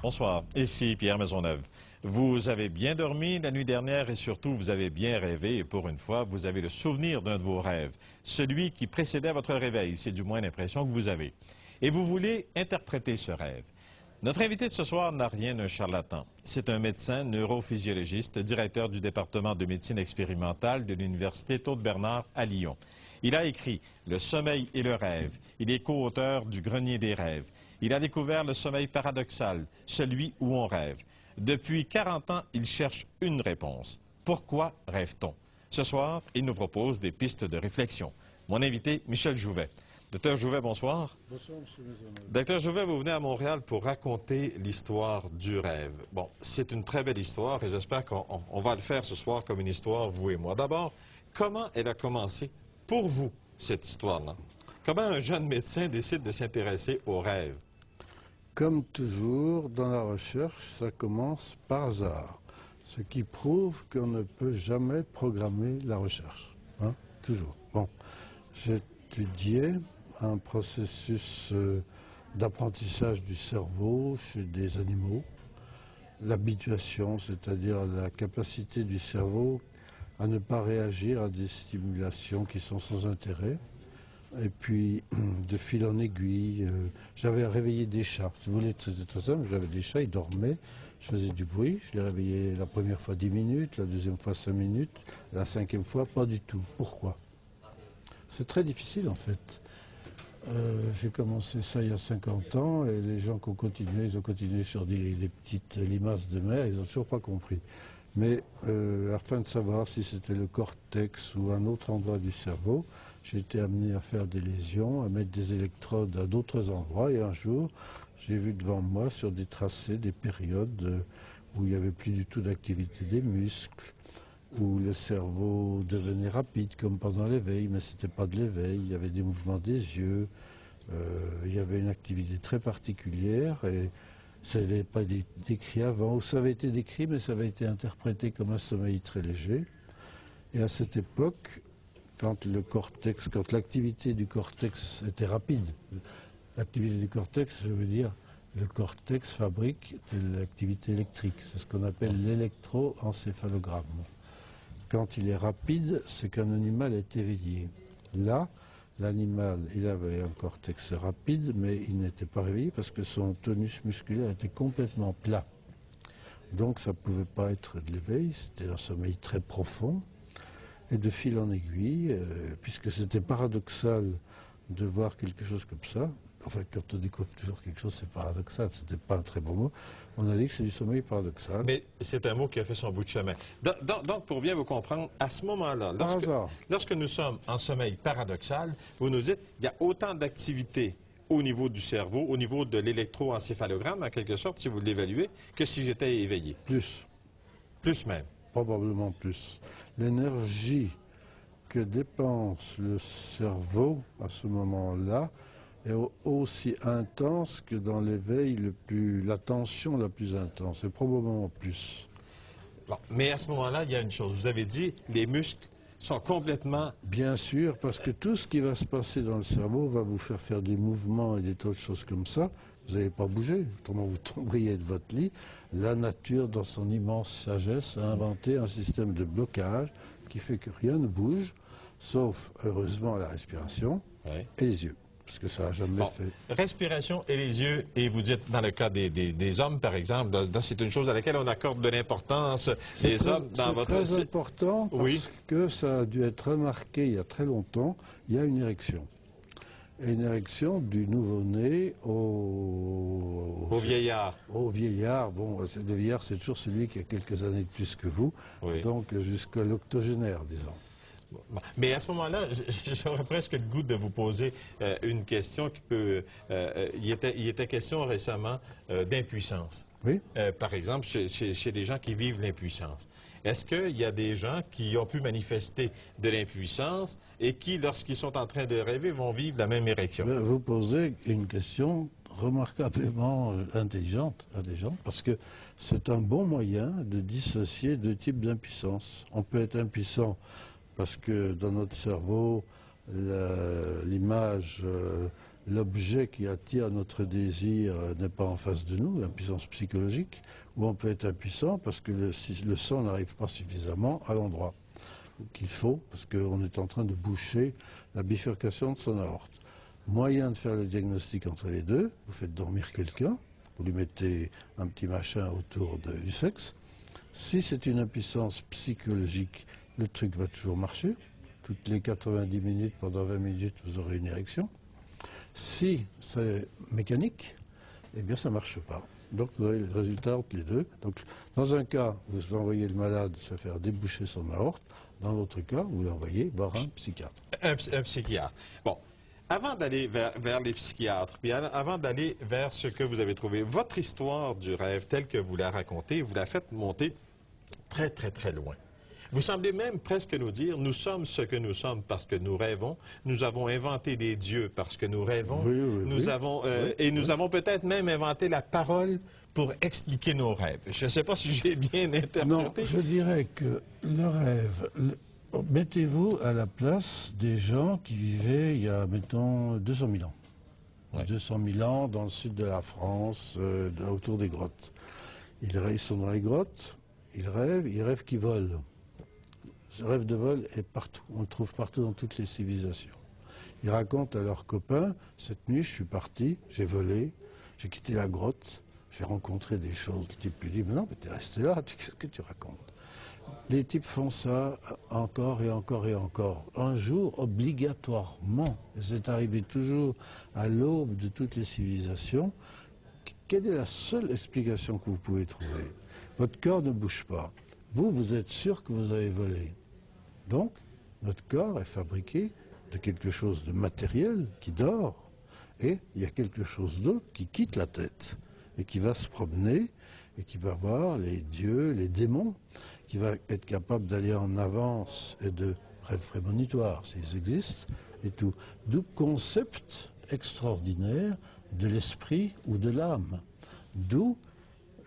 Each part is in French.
Bonsoir, ici Pierre Maisonneuve. Vous avez bien dormi la nuit dernière et surtout vous avez bien rêvé et pour une fois vous avez le souvenir d'un de vos rêves, celui qui précédait votre réveil, c'est du moins l'impression que vous avez. Et vous voulez interpréter ce rêve. Notre invité de ce soir n'a rien d'un charlatan. C'est un médecin neurophysiologiste, directeur du département de médecine expérimentale de l'Université Taude-Bernard à Lyon. Il a écrit « Le sommeil et le rêve ». Il est co-auteur du Grenier des rêves. Il a découvert le sommeil paradoxal, celui où on rêve. Depuis 40 ans, il cherche une réponse. Pourquoi rêve-t-on? Ce soir, il nous propose des pistes de réflexion. Mon invité, Michel Jouvet. Docteur Jouvet, bonsoir. Bonsoir, M. Maisonneuve. Docteur Jouvet, vous venez à Montréal pour raconter l'histoire du rêve. Bon, c'est une très belle histoire et j'espère qu'on va le faire ce soir comme une histoire, vous et moi. D'abord, comment elle a commencé pour vous, cette histoire-là? Comment un jeune médecin décide de s'intéresser au rêve? Comme toujours, dans la recherche, ça commence par hasard. Ce qui prouve qu'on ne peut jamais programmer la recherche. Hein? Toujours. Bon, j'étudiais un processus d'apprentissage du cerveau chez des animaux. L'habituation, c'est-à-dire la capacité du cerveau à ne pas réagir à des stimulations qui sont sans intérêt. Et puis, de fil en aiguille, j'avais réveillé des chats. Si vous voulez, c'était très simple, j'avais des chats, ils dormaient, je faisais du bruit, je les réveillais la première fois 10 minutes, la deuxième fois 5 minutes, la cinquième fois pas du tout. Pourquoi? C'est très difficile en fait. J'ai commencé ça il y a 50 ans et les gens qui ont continué, ils ont continué sur des petites limaces de mer, ils n'ont toujours pas compris. Mais afin de savoir si c'était le cortex ou un autre endroit du cerveau, j'ai été amené à faire des lésions, à mettre des électrodes à d'autres endroits. Et un jour, j'ai vu devant moi sur des tracés, des périodes où il n'y avait plus du tout d'activité des muscles, où le cerveau devenait rapide comme pendant l'éveil, mais ce n'était pas de l'éveil. Il y avait des mouvements des yeux, il y avait une activité très particulière et ça n'avait pas été décrit avant, ou ça avait été décrit, mais ça avait été interprété comme un sommeil très léger. Et à cette époque, quand l'activité du cortex était rapide, l'activité du cortex, je veux dire, le cortex fabrique de l'activité électrique. C'est ce qu'on appelle l'électroencéphalogramme. Quand il est rapide, c'est qu'un animal est éveillé. Là, l'animal, il avait un cortex rapide, mais il n'était pas réveillé parce que son tonus musculaire était complètement plat. Donc ça ne pouvait pas être de l'éveil, c'était un sommeil très profond. Et de fil en aiguille, puisque c'était paradoxal de voir quelque chose comme ça, enfin quand on découvre toujours quelque chose c'est paradoxal, c'était pas un très bon mot, on a dit que c'est du sommeil paradoxal. Mais c'est un mot qui a fait son bout de chemin. Donc pour bien vous comprendre, à ce moment-là, lorsque nous sommes en sommeil paradoxal, vous nous dites qu'il y a autant d'activités au niveau du cerveau, au niveau de l'électroencéphalogramme, en quelque sorte, si vous l'évaluez, que si j'étais éveillé. Plus. Plus même. Probablement plus. L'énergie que dépense le cerveau à ce moment-là est aussi intense que dans l'éveil la tension la plus intense, et probablement plus. Bon, mais à ce moment-là, il y a une chose. Vous avez dit, les muscles sont complètement... Bien sûr, parce que tout ce qui va se passer dans le cerveau va vous faire des mouvements et des tas de choses comme ça. Vous n'avez pas bougé, autrement vous tomberiez de votre lit. La nature, dans son immense sagesse, a inventé un système de blocage qui fait que rien ne bouge, sauf, heureusement, la respiration et les yeux, parce que ça n'a jamais fait. Respiration et les yeux, et vous dites, dans le cas des hommes, par exemple, c'est une chose à laquelle on accorde de l'importance, les hommes, dans votre... C'est très important, parce que ça a dû être remarqué il y a très longtemps, il y a une érection. Une érection du nouveau-né au vieillard. Au vieillard. Bon, le vieillard, c'est toujours celui qui a quelques années de plus que vous, donc jusqu'à l'octogénaire, disons. Mais à ce moment-là, j'aurais presque le goût de vous poser une question qui peut... il était question récemment d'impuissance. Oui. Par exemple, chez des gens qui vivent l'impuissance. Est-ce qu'il y a des gens qui ont pu manifester de l'impuissance et qui, lorsqu'ils sont en train de rêver, vont vivre la même érection? Vous posez une question remarquablement intelligente, parce que c'est un bon moyen de dissocier deux types d'impuissance. On peut être impuissant parce que dans notre cerveau, l'image l'objet qui attire notre désir n'est pas en face de nous, la puissance psychologique, ou on peut être impuissant parce que le sang n'arrive pas suffisamment à l'endroit qu'il faut, parce qu'on est en train de boucher la bifurcation de son aorte. Moyen de faire le diagnostic entre les deux, vous faites dormir quelqu'un, vous lui mettez un petit machin autour du sexe. Si c'est une impuissance psychologique, le truc va toujours marcher. Toutes les 90 minutes, pendant 20 minutes, vous aurez une érection. Si c'est mécanique, eh bien ça ne marche pas. Donc vous avez le résultat entre les deux. Donc dans un cas, vous envoyez le malade se faire déboucher son aorte. Dans l'autre cas, vous l'envoyez voir un psychiatre. Un psychiatre. Bon. Avant d'aller vers les psychiatres, puis avant d'aller vers ce que vous avez trouvé, votre histoire du rêve telle que vous la racontez, vous la faites monter très, très, très loin. Vous semblez même presque nous dire, nous sommes ce que nous sommes parce que nous rêvons, nous avons inventé des dieux parce que nous rêvons, nous avons peut-être même inventé la parole pour expliquer nos rêves. Je ne sais pas si j'ai bien interprété. Non, je dirais que le rêve... Mettez-vous à la place des gens qui vivaient il y a, mettons, 200 000 ans. Ouais. 200 000 ans dans le sud de la France, autour des grottes. Ils sont dans les grottes, ils rêvent qu'ils volent. Ce rêve de vol est partout, on le trouve partout dans toutes les civilisations. Ils racontent à leurs copains, cette nuit je suis parti, j'ai volé, j'ai quitté la grotte, j'ai rencontré des choses. Le type lui dit, mais non, mais t'es resté là, qu'est-ce que tu racontes? Les types font ça encore et encore et encore. Un jour, obligatoirement, et c'est arrivé toujours à l'aube de toutes les civilisations, quelle est la seule explication que vous pouvez trouver? Votre corps ne bouge pas. Vous êtes sûr que vous avez volé. Donc, notre corps est fabriqué de quelque chose de matériel qui dort, et il y a quelque chose d'autre qui quitte la tête, et qui va se promener, et qui va voir les dieux, les démons, qui va être capable d'aller en avance et de rêves prémonitoires, s'ils existent, et tout. D'où concept extraordinaire de l'esprit ou de l'âme. D'où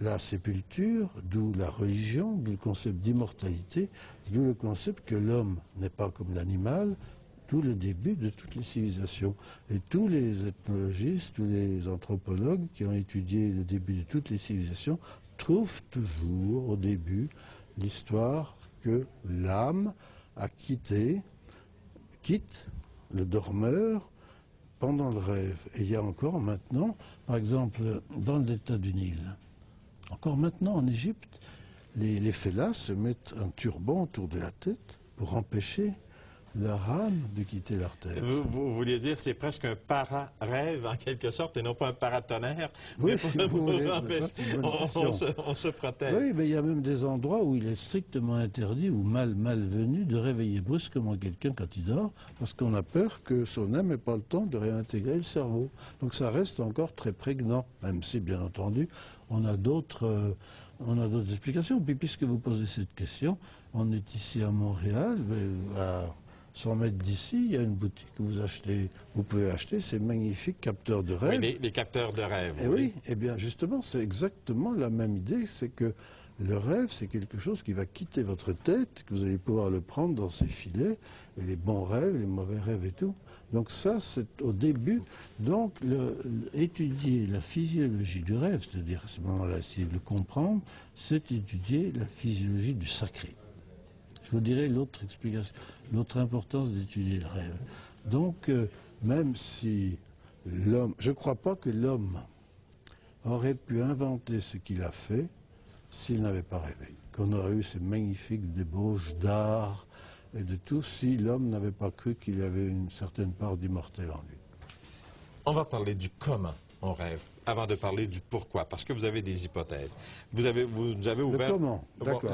la sépulture, d'où la religion, d'où le concept d'immortalité, d'où le concept que l'homme n'est pas comme l'animal, d'où le début de toutes les civilisations. Et tous les ethnologistes, tous les anthropologues qui ont étudié le début de toutes les civilisations trouvent toujours au début l'histoire que l'âme a quitte le dormeur pendant le rêve. Et il y a encore maintenant, par exemple, dans l'état du Nil, encore maintenant en Égypte, les fellahs se mettent un turban autour de la tête pour empêcher leur âme de quitter leur terre. Vous vouliez dire c'est presque un para-rêve en quelque sorte et non pas un paratonnerre? Oui, si vous voulez, on se protège. Oui, mais il y a même des endroits où il est strictement interdit ou malvenu de réveiller brusquement quelqu'un quand il dort parce qu'on a peur que son âme n'ait pas le temps de réintégrer le cerveau. Donc ça reste encore très prégnant, même si bien entendu on a d'autres explications. Puis puisque vous posez cette question, on est ici à Montréal, à 100 mètres d'ici, il y a une boutique où vous pouvez acheter ces magnifiques capteurs de rêve. Oui, les capteurs de rêve. Et oui, eh bien justement, c'est exactement la même idée, c'est que le rêve, c'est quelque chose qui va quitter votre tête, que vous allez pouvoir le prendre dans ses filets, et les bons rêves, les mauvais rêves et tout. Donc ça, c'est au début. Donc, étudier la physiologie du rêve, c'est-à-dire à ce moment-là, essayer de le comprendre, c'est étudier la physiologie du sacré. Je vous dirai l'autre explication, l'autre importance d'étudier le rêve. Donc, même si l'homme, je ne crois pas que l'homme aurait pu inventer ce qu'il a fait s'il n'avait pas rêvé. Qu'on aurait eu ces magnifiques débauches d'art et de tout si l'homme n'avait pas cru qu'il y avait une certaine part d'immortel en lui. On va parler du comment on rêve, avant de parler du pourquoi, parce que vous avez des hypothèses. Vous avez ouvert... Le comment, d'accord.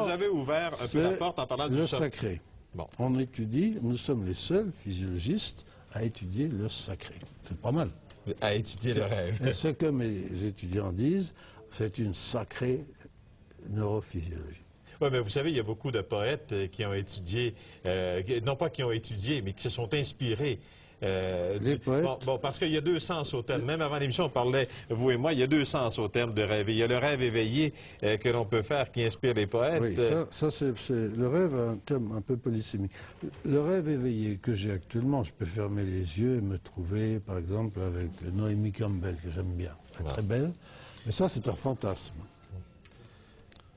Vous avez ouvert un peu la porte en parlant du sacré. Bon. On étudie, nous sommes les seuls physiologistes à étudier le sacré. C'est pas mal. À étudier le rêve. Et ce que mes étudiants disent, c'est une sacrée neurophysiologie. Oui, mais vous savez, il y a beaucoup de poètes qui ont étudié, non pas qui ont étudié, mais qui se sont inspirés Les poètes. Bon, parce qu'il y a deux sens au terme. Même avant l'émission, on parlait, vous et moi, il y a deux sens au terme de rêver. Il y a le rêve éveillé que l'on peut faire qui inspire les poètes. Oui, ça c'est le rêve a un terme un peu polysémique. Le rêve éveillé que j'ai actuellement, je peux fermer les yeux et me trouver, par exemple, avec Naomi Campbell, que j'aime bien. Elle est très belle. Mais ça, c'est un fantasme.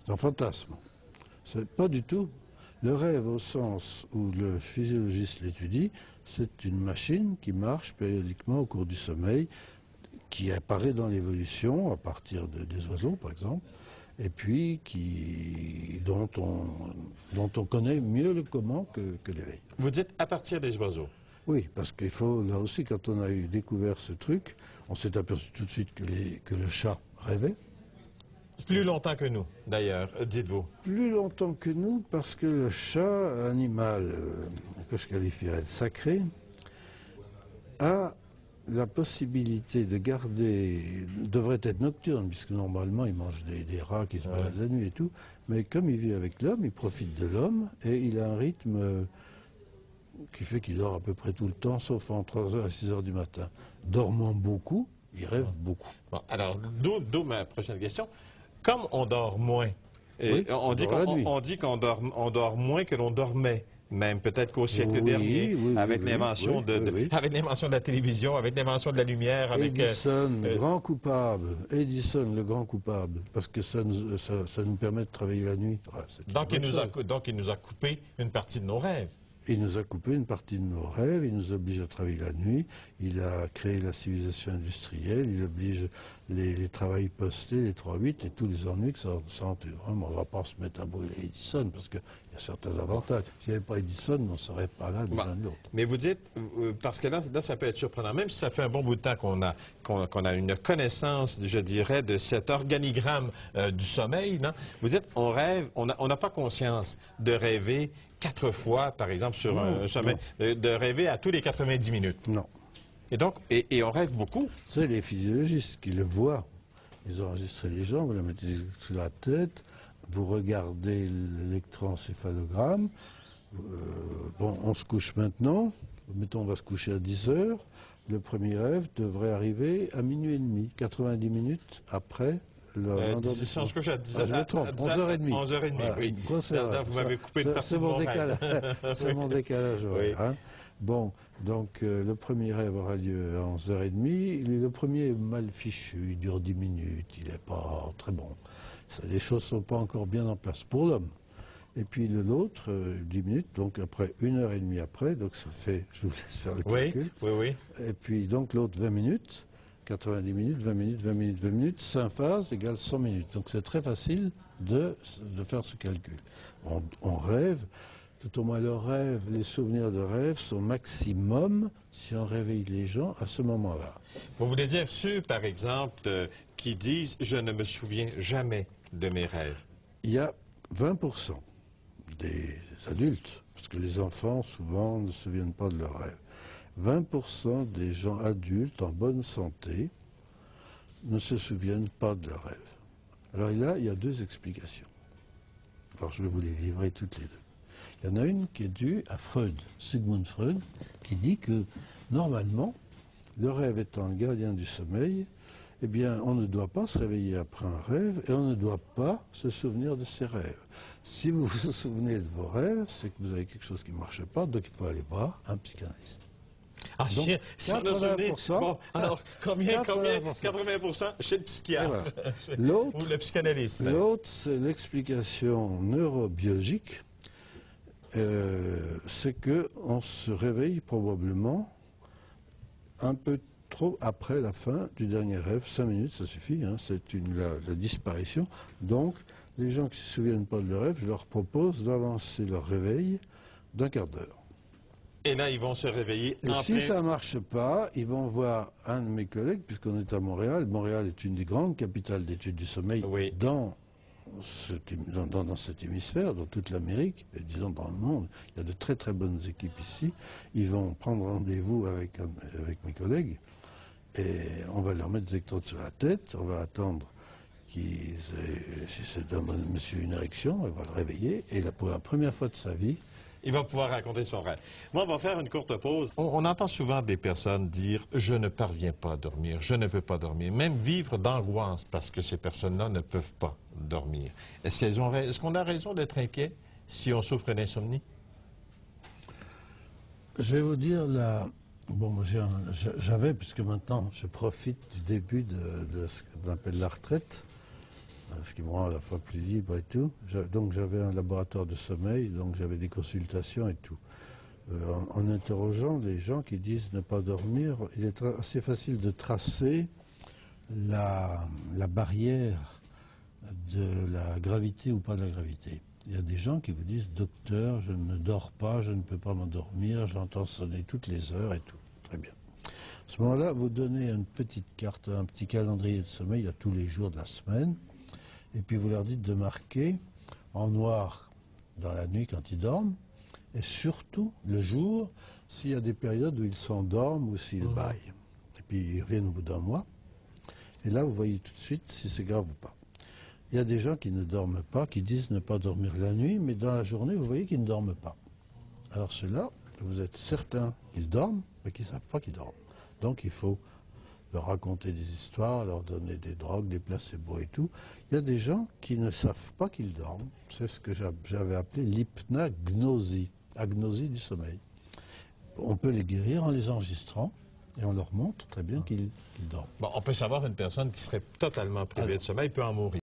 C'est un fantasme. C'est pas du tout. Le rêve, au sens où le physiologiste l'étudie, c'est une machine qui marche périodiquement au cours du sommeil, qui apparaît dans l'évolution, à partir des oiseaux, par exemple, et puis dont on connaît mieux le comment que l'éveil. Vous dites à partir des oiseaux. Oui, parce qu'il faut, là aussi, quand on a découvert ce truc, on s'est aperçu tout de suite que le chat rêvait. Plus longtemps que nous, d'ailleurs, dites-vous. Plus longtemps que nous, parce que le chat, animal que je qualifierais de sacré, a la possibilité de devrait être nocturne, puisque normalement il mange des rats qui se baladent la nuit et tout, mais comme il vit avec l'homme, il profite de l'homme, et il a un rythme qui fait qu'il dort à peu près tout le temps, sauf entre 3h et 6h du matin. Dormant beaucoup, il rêve beaucoup. Bon, alors, d'où ma prochaine question. Comme on dort moins, Oui, on dit qu'on dort moins que l'on dormait, même peut-être qu'au siècle dernier, avec l'invention de la télévision, avec l'invention de la lumière, avec Edison, grand coupable. Edison, le grand coupable, parce que ça nous permet de travailler la nuit. Donc il nous a coupé une partie de nos rêves. Il nous a coupé une partie de nos rêves, il nous oblige à travailler la nuit, il a créé la civilisation industrielle, il oblige les travails postés, les 3-8 et tous les ennuis que ça entoure. On ne va pas se mettre à brûler Edison parce qu'il y a certains avantages. S'il n'y avait pas Edison, on ne serait pas là ni l'un de l'autre. Mais vous dites, parce que là, ça peut être surprenant, même si ça fait un bon bout de temps qu'on a une connaissance, je dirais, de cet organigramme du sommeil, non? Vous dites, on rêve, on n'a pas conscience de rêver 4 fois, par exemple, sur un sommeil, de rêver à tous les 90 minutes. Non. Et donc, et on rêve beaucoup. C'est les physiologistes qui le voient. Ils enregistrent les gens, vous la mettez sur la tête, vous regardez l'électroencéphalogramme. Bon, on se couche maintenant. Mettons, on va se coucher à 10h. Le premier rêve devrait arriver à minuit et demi, 90 minutes après. On se couche à 10h. Je me trompe, 11h30. 11h30, voilà, oui. Vous m'avez coupé une partie de mon rêve. C'est mon décalage horaire. Hein. Bon, donc le premier rêve aura lieu à 11h30. Le premier est mal fichu, il dure 10 minutes, il n'est pas très bon. Les choses ne sont pas encore bien en place pour l'homme. Et puis l'autre, 10 minutes, donc après 1h30 après, donc ça fait, je vous laisse faire le calcul. Oui. Et puis donc l'autre 20 minutes. 90 minutes, 20 minutes, 20 minutes, 20 minutes, 5 phases égale 100 minutes. Donc c'est très facile de faire ce calcul. On rêve, tout au moins le rêve, les souvenirs de rêve sont maximum si on réveille les gens à ce moment-là. Vous voulez dire ceux, par exemple, qui disent « je ne me souviens jamais de mes rêves ». Il y a 20% des adultes, parce que les enfants souvent ne se souviennent pas de leurs rêves. 20% des gens adultes en bonne santé ne se souviennent pas de leurs rêves. Alors là, il y a 2 explications. Alors je vais vous les livrer toutes les 2. Il y en a une qui est due à Freud, Sigmund Freud, qui dit que normalement, le rêve étant le gardien du sommeil, eh bien, on ne doit pas se réveiller après un rêve et on ne doit pas se souvenir de ses rêves. Si vous vous souvenez de vos rêves, c'est que vous avez quelque chose qui ne marche pas, donc il faut aller voir un psychanalyste. Ah, donc, si on a souvenir, bon, alors, combien 80% chez le psychiatre ou le psychanalyste. L'autre, c'est l'explication neurobiologique. C'est qu'on se réveille probablement un peu trop après la fin du dernier rêve. 5 minutes, ça suffit, hein, c'est la disparition. Donc, les gens qui ne se souviennent pas de leur rêve, je leur propose d'avancer leur réveil d'un quart d'heure. Et là, ils vont se réveiller en si ça ne marche pas, ils vont voir un de mes collègues, puisqu'on est à Montréal. Montréal est une des grandes capitales d'études du sommeil dans cet hémisphère, dans toute l'Amérique, et disons dans le monde. Il y a de très très bonnes équipes ici. Ils vont prendre rendez-vous avec mes collègues et on va leur mettre des électrodes sur la tête. On va attendre si c'est un monsieur une érection, on va le réveiller. Et là, pour la première fois de sa vie, Il va pouvoir raconter son rêve. Moi, on va faire une courte pause. On entend souvent des personnes dire « je ne parviens pas à dormir, je ne peux pas dormir », même vivre d'angoisse parce que ces personnes-là ne peuvent pas dormir. Est-ce qu'on a raison d'être inquiet si on souffre d'insomnie? Je vais vous dire, bon, moi j'avais, puisque maintenant je profite du début de ce qu'on appelle la retraite, ce qui me rend à la fois plus libre et tout. Donc j'avais un laboratoire de sommeil, donc j'avais des consultations et tout. En interrogeant les gens qui disent ne pas dormir, il est assez facile de tracer la barrière de la gravité ou pas de la gravité. Il y a des gens qui vous disent « Docteur, je ne dors pas, je ne peux pas m'endormir, j'entends sonner toutes les heures et tout. » Très bien. À ce moment-là, vous donnez une petite carte, un petit calendrier de sommeil à tous les jours de la semaine, et puis vous leur dites de marquer en noir dans la nuit quand ils dorment, et surtout le jour, s'il y a des périodes où ils s'endorment ou s'ils bâillent. Et puis ils reviennent au bout d'un mois, et là vous voyez tout de suite si c'est grave ou pas. Il y a des gens qui ne dorment pas, qui disent ne pas dormir la nuit, mais dans la journée, vous voyez qu'ils ne dorment pas. Alors ceux-là, vous êtes certain qu'ils dorment, mais qu'ils ne savent pas qu'ils dorment. Donc il faut leur raconter des histoires, leur donner des drogues, des placebos et tout. Il y a des gens qui ne savent pas qu'ils dorment. C'est ce que j'avais appelé l'hypnagnosie, agnosie du sommeil. On peut les guérir en les enregistrant. Et on leur montre très bien qu'ils dorment. Bon, on peut savoir une personne qui serait totalement privée de sommeil peut en mourir.